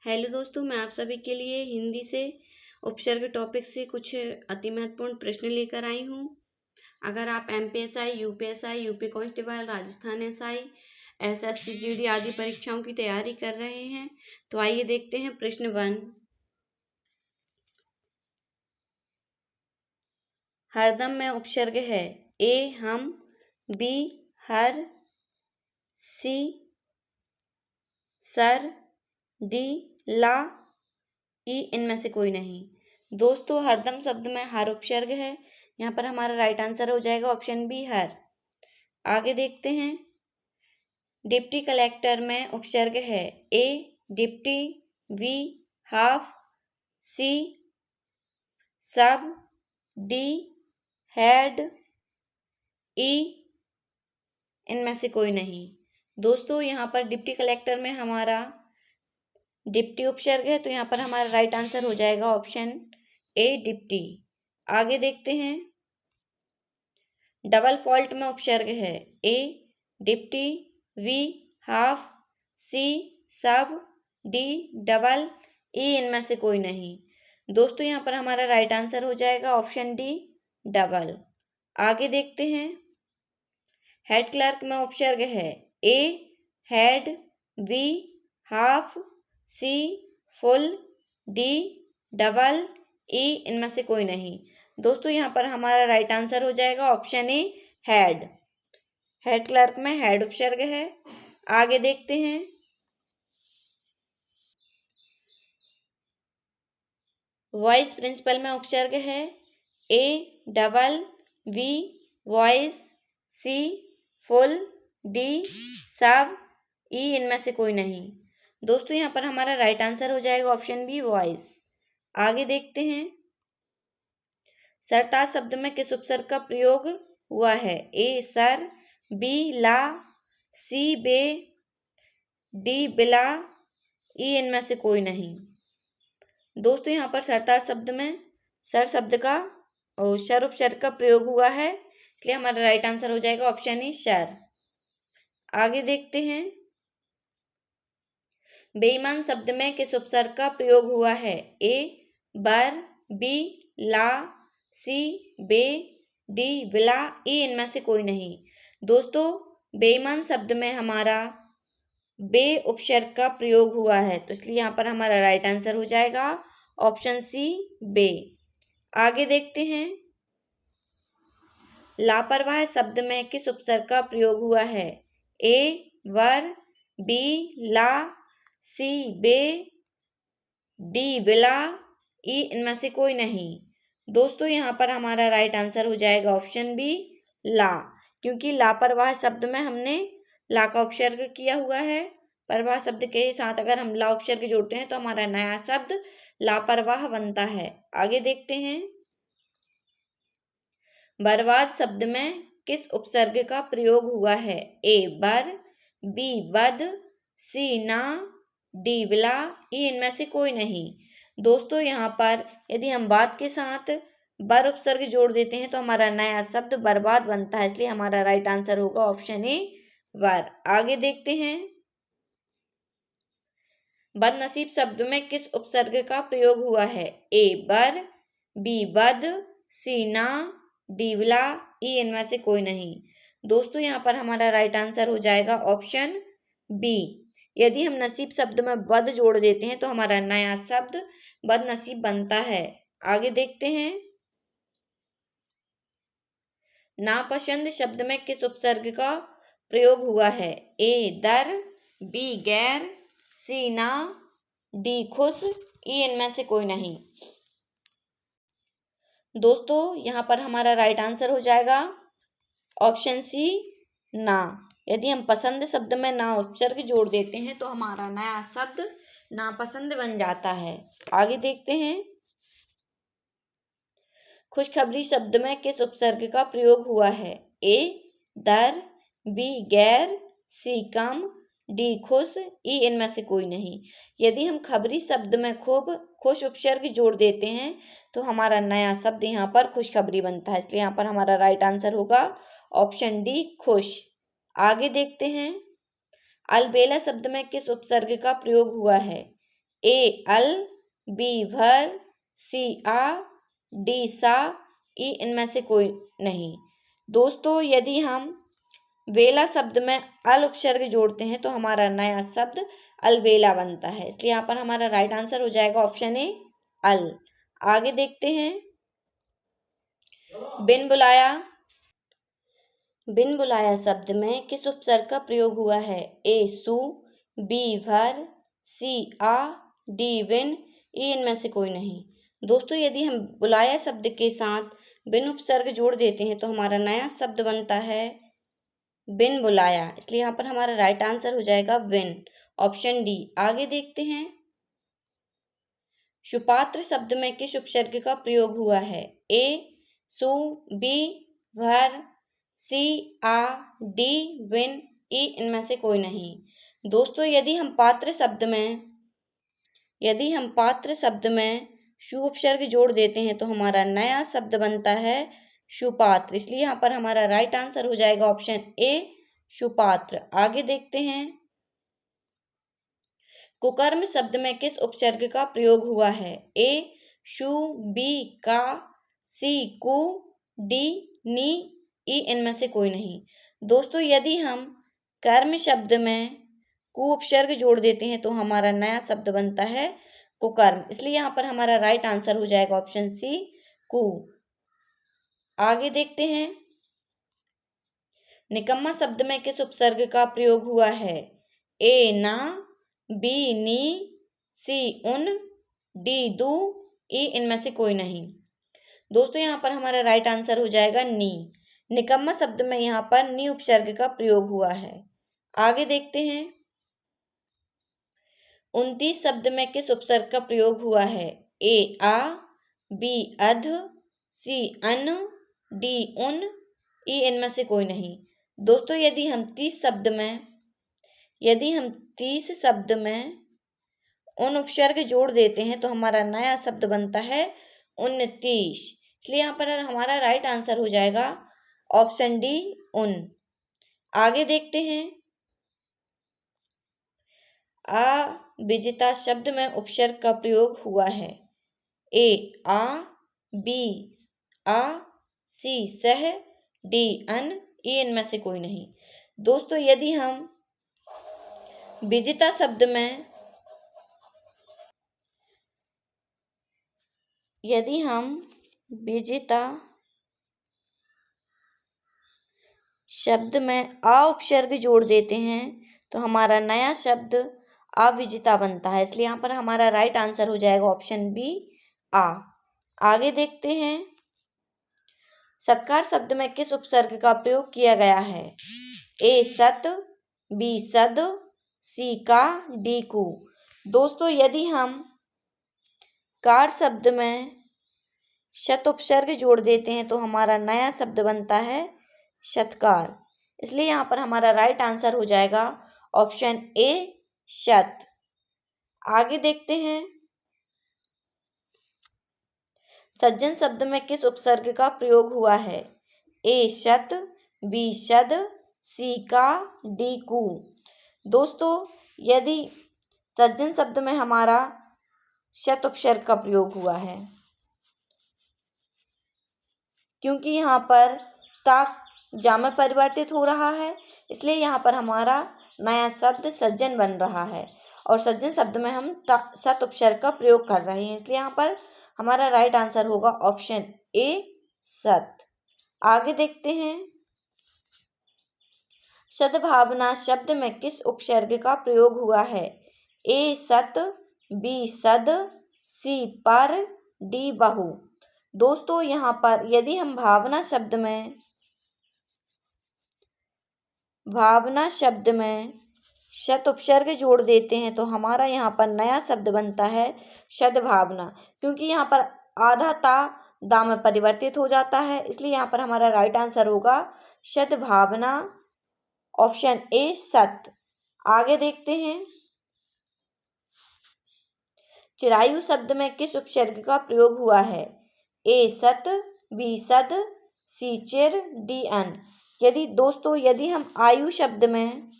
Hello दोस्तों, मैं आप सभी के लिए हिंदी से उपसर्ग टॉपिक से कुछ अति महत्वपूर्ण प्रश्न लेकर आई हूँ। अगर आप MPSI, UPSI, UP constable, Rajasthan SI, SSC GD आदि परीक्षाओं की तैयारी कर रहे हैं तो आइए देखते हैं प्रश्न 1। हरदम में उपसर्ग है ए हम, बी हर, सी सर, डी ला, ई इनमें से कोई नहीं। दोस्तों, हरदम शब्द में हर उपसर्ग है। यहाँ पर हमारा राइट आंसर हो जाएगा ऑप्शन बी हर। आगे देखते हैं। डिप्टी कलेक्टर में उपसर्ग है ए डिप्टी, बी हाफ, सी सब, डी हेड, ई इनमें से कोई नहीं। दोस्तों, यहाँ पर डिप्टी कलेक्टर में हमारा डिप्टी उपसर्ग है तो यहाँ पर हमारा राइट आंसर हो जाएगा ऑप्शन ए डिप्टी। आगे देखते हैं। डबल फॉल्ट में उपसर्ग है ए डिप्टी, वी हाफ, सी सब, डी डबल, ई इनमें से कोई नहीं। दोस्तों, यहाँ पर हमारा राइट आंसर हो जाएगा ऑप्शन डी डबल। आगे देखते हैं। हेड क्लर्क में उपसर्ग है ए head, be half, C full, D double, ई इनमें से कोई नहीं। दोस्तों, यहाँ पर हमारा राइट आंसर हो जाएगा option A head. Head clerk में हेड उपसर्ग है। आगे देखते हैं। वाइस प्रिंसिपल में उपसर्ग है A double, B voice, C full, D sub, E इनमें से कोई नहीं। दोस्तों, यहाँ पर हमारा राइट आंसर हो जाएगा ऑप्शन बी वॉइस। आगे देखते हैं। सरताज शब्द में किस उपसर्ग का प्रयोग हुआ है ए सर, बी ला, सी बे, डी बिला, ई इनमें से कोई नहीं। दोस्तों, यहाँ पर सरताज शब्द में सर शब्द का और सर उपसर्ग का प्रयोग हुआ है, इसलिए हमारा राइट आंसर हो जाएगा ऑप्शन ई सर। आगे देखते हैं। बेईमान शब्द में किस उपसर्ग का प्रयोग हुआ है ए बर, बी ला, सी बे, डी बिला, ई इनमें से कोई नहीं। दोस्तों, बेईमान शब्द में हमारा बे उपसर्ग का प्रयोग हुआ है तो इसलिए यहाँ पर हमारा राइट आंसर हो जाएगा ऑप्शन सी बे। आगे देखते हैं। लापरवाह शब्द में किस उपसर्ग का प्रयोग हुआ है ए वर, बी ला, सी बे, डी बिला, ई इनमें से कोई नहीं। दोस्तों, यहाँ पर हमारा राइट आंसर हो जाएगा ऑप्शन बी ला, क्योंकि लापरवाह शब्द में हमने ला का उपसर्ग किया हुआ है। परवाह शब्द के साथ अगर हम ला उपसर्ग जोड़ते हैं तो हमारा नया शब्द लापरवाह बनता है। आगे देखते हैं। बर्बाद शब्द में किस उपसर्ग का प्रयोग हुआ है ए बर, बी बद, सी ना, डी बिला, ई इनमें से कोई नहीं। दोस्तों, यहाँ पर यदि हम बात के साथ बर उपसर्ग जोड़ देते हैं तो हमारा नया शब्द बर्बाद बनता है, इसलिए हमारा राइट आंसर होगा ऑप्शन ए वर। आगे देखते हैं। बदनसीब शब्द में किस उपसर्ग का प्रयोग हुआ है ए बर, बी बद, सी ना, डी बिला, ई इनमें से कोई नहीं। दोस्तों, यहाँ पर हमारा राइट आंसर हो जाएगा ऑप्शन बी। यदि हम नसीब शब्द में बद जोड़ देते हैं तो हमारा नया शब्द बदनसीब बनता है। आगे देखते हैं। नापसंद शब्द में किस उपसर्ग का प्रयोग हुआ है ए दर, बी गैर, सी ना, डी खुश, ई इनमें से कोई नहीं। दोस्तों, यहाँ पर हमारा राइट आंसर हो जाएगा ऑप्शन सी ना। यदि हम पसंद शब्द में ना उपसर्ग जोड़ देते हैं तो हमारा नया शब्द नापसंद बन जाता है। आगे देखते हैं। खुशखबरी शब्द में किस उपसर्ग का प्रयोग हुआ है ए दर, बी गैर, सी कम, डी खुश, ई इनमें से कोई नहीं। यदि हम खबरी शब्द में खूब खुश उपसर्ग जोड़ देते हैं तो हमारा नया शब्द यहाँ पर खुशखबरी बनता है, इसलिए यहाँ पर हमारा राइट आंसर होगा ऑप्शन डी खुश। आगे देखते हैं। अलबेला शब्द में किस उपसर्ग का प्रयोग हुआ है ए अल, बी भर, सी आ, डी सा, ई इनमें से कोई नहीं। दोस्तों यदि हम वेला शब्द में अल उपसर्ग जोड़ते हैं तो हमारा नया शब्द अलवेला बनता है, इसलिए यहाँ पर हमारा राइट आंसर हो जाएगा ऑप्शन ए अल। आगे देखते हैं, बिन बुलाया। बिन बुलाया शब्द में किस उपसर्ग का प्रयोग हुआ है? ए सु, बी भर, सी आ, डी विन, ई इनमें से कोई नहीं। दोस्तों यदि हम बुलाया शब्द के साथ बिन उपसर्ग जोड़ देते हैं तो हमारा नया शब्द बनता है बिन बुलाया, इसलिए यहाँ पर हमारा राइट आंसर हो जाएगा विन, ऑप्शन डी। आगे देखते हैं, सुपात्र शब्द में किस उपसर्ग का प्रयोग हुआ है? ए सु, बी भर, सी आ, डी विन, ई इनमें से कोई नहीं। दोस्तों यदि हम पात्र शब्द में शु उपसर्ग जोड़ देते हैं तो हमारा नया शब्द बनता है सुपात्र, इसलिए यहाँ पर हमारा राइट आंसर हो जाएगा ऑप्शन ए सुपात्र। आगे देखते हैं, कुकर्म शब्द में किस उपसर्ग का प्रयोग हुआ है? ए शु, बी का, सी कु, डी नी, ई इनमें से कोई नहीं। दोस्तों यदि हम कर्म शब्द में कु उपसर्ग जोड़ देते हैं तो हमारा नया शब्द बनता है कुकर्म, इसलिए यहाँ पर हमारा राइट आंसर हो जाएगा ऑप्शन सी कु। आगे देखते हैं, निकम्मा शब्द में किस उपसर्ग का प्रयोग हुआ है? ए ना, बी नी, सी उन, डी दू, ई इनमें से कोई नहीं। दोस्तों यहाँ पर हमारा राइट आंसर हो जाएगा नी, निकम्मा शब्द में यहाँ पर नी उपसर्ग का प्रयोग हुआ है। आगे देखते हैं, 29 शब्द में किस उपसर्ग का प्रयोग हुआ है? ए आ, बी अध, सी अन, डी उन, ई इनमें से कोई नहीं। दोस्तों यदि हम 30 शब्द में उन उपसर्ग जोड़ देते हैं तो हमारा नया शब्द बनता है 29, इसलिए यहाँ पर हमारा राइट आंसर हो जाएगा ऑप्शन डी उन। आगे देखते हैं, अविजिता शब्द में उपसर्ग का प्रयोग हुआ है। ए आ, बी आ, सी सह, डी अन, ई इनमें से कोई नहीं। दोस्तों यदि हम विजिता शब्द में आ उपसर्ग जोड़ देते हैं तो हमारा नया शब्द अविजिता बनता है, इसलिए यहाँ पर हमारा राइट आंसर हो जाएगा ऑप्शन बी आ। आगे देखते हैं, सत्कार शब्द में किस उपसर्ग का प्रयोग किया गया है? ए सत, बी सद, सी का, डी कु। दोस्तों यदि हम कार शब्द में शत उपसर्ग जोड़ देते हैं तो हमारा नया शब्द बनता है शतकार, इसलिए यहाँ पर हमारा राइट आंसर हो जाएगा ऑप्शन ए शत। आगे देखते हैं, सज्जन शब्द में किस उपसर्ग का प्रयोग हुआ है? ए शत, बी शद, सी का, डी कु। दोस्तों यदि सज्जन शब्द में हमारा शत उपसर्ग का प्रयोग हुआ है, क्योंकि यहाँ पर ता जा में परिवर्तित हो रहा है, इसलिए यहाँ पर हमारा नया शब्द सज्जन बन रहा है और सज्जन शब्द में हम सत उपसर्ग का प्रयोग कर रहे हैं, इसलिए यहाँ पर हमारा राइट आंसर होगा ऑप्शन ए सत। आगे देखते हैं, सद्भावना शब्द में किस उपसर्ग का प्रयोग हुआ है? ए सत, बी सद, सी पर, डी बहु। दोस्तों यहाँ पर यदि हम भावना शब्द में शत उपसर्ग जोड़ देते हैं तो हमारा यहाँ पर नया शब्द बनता है सद्भावना, क्योंकि यहाँ पर आधा ता दा में परिवर्तित हो जाता है, इसलिए यहाँ पर हमारा राइट आंसर होगा सद्भावना, ऑप्शन ए सत। आगे देखते हैं, चिरायु शब्द में किस उपसर्ग का प्रयोग हुआ है? ए सत, बी सद, सी चिर, डी अन। यदि हम आयु शब्द में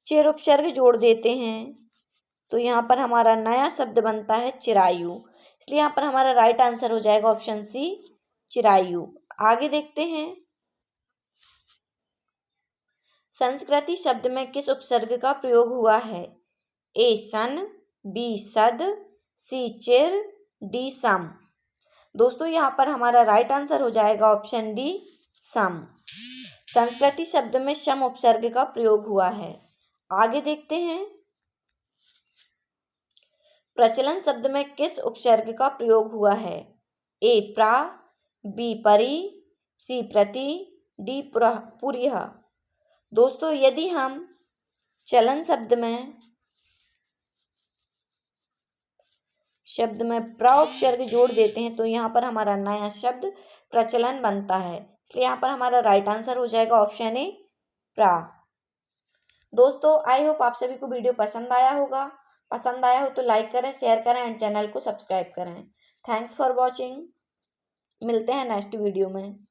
चिर उपसर्ग जोड़ देते हैं तो यहाँ पर हमारा नया शब्द बनता है चिरायु, इसलिए यहाँ पर हमारा राइट आंसर हो जाएगा ऑप्शन सी चिरायु। आगे देखते हैं, संस्कृति शब्द में किस उपसर्ग का प्रयोग हुआ है? ए सन, बी सद, सी चिर, डी सम। दोस्तों यहाँ पर हमारा राइट आंसर हो जाएगा ऑप्शन डी सम। संस्कृति शब्द में सम उपसर्ग का प्रयोग हुआ है। आगे देखते हैं, प्रचलन शब्द में किस उपसर्ग का प्रयोग हुआ है? ए प्रा, बी परि, सी प्रति, डी पुरः। दोस्तों यदि हम चलन शब्द में प्रा उपसर्ग जोड़ देते हैं तो यहाँ पर हमारा नया शब्द प्रचलन बनता है, इसलिए यहाँ पर हमारा राइट आंसर हो जाएगा ऑप्शन ए प्रा। दोस्तों आई होप आप सभी को वीडियो पसंद आया होगा। पसंद आया हो तो लाइक करें, शेयर करें एंड चैनल को सब्सक्राइब करें। Thanks for watching. मिलते हैं नेक्स्ट वीडियो में।